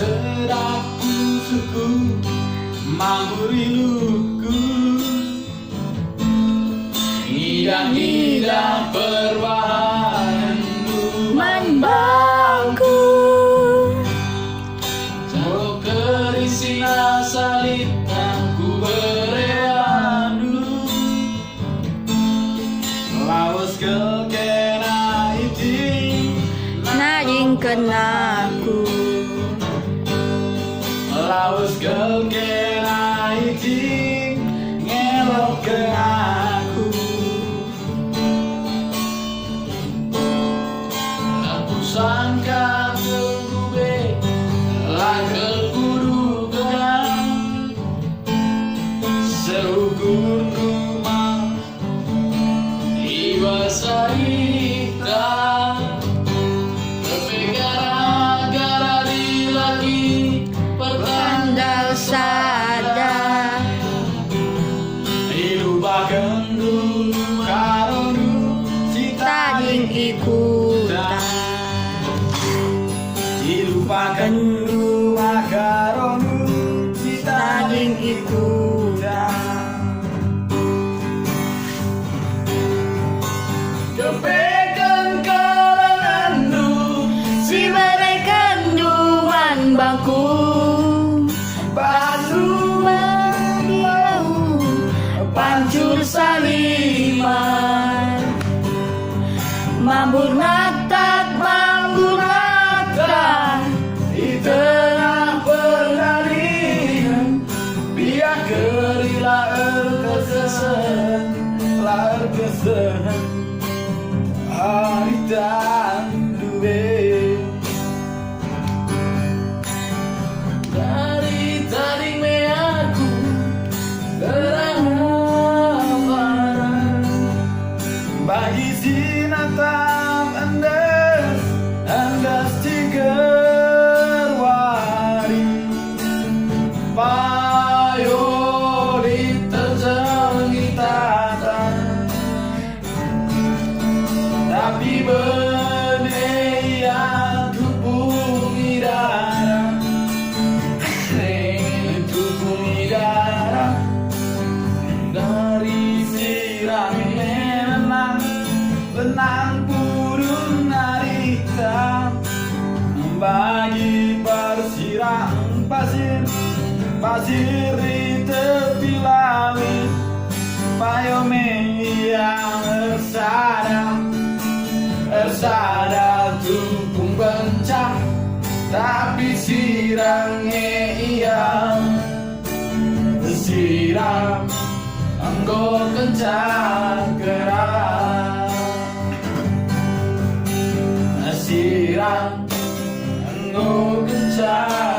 sedaku suku mamburi luku ngidang-ngidang perbahanmu membangku jauh kerisina salibnya ku berewandu lawas kekena iti najing kenaku lawas kekena iti ngelok ke aku aku sangka kegube lakel kudu kegang seukur rumah iba sarita tapi gara-gara di lagi tandal sada dilupakan dulu karonu si tajing ikutan dilupakan dulu karonu si tajing ikutan kepekan kalangandu si mereka duan bangku batu Badiau pancur saliman mambur natak di tengah pengaringan biar gerila erkesesen hari tanduwe dari tadi meaku gerangan bagi sinatap andas tigerwari payo diterjengi tata tapi beneia tubuhi darah tubuhi darah dari sirame benang burung narita bagi persirang pasir di tepi laut payome yang ersada tupung bencang tapi sirangnya iya siram engkau kencang gerak siram engkau kencang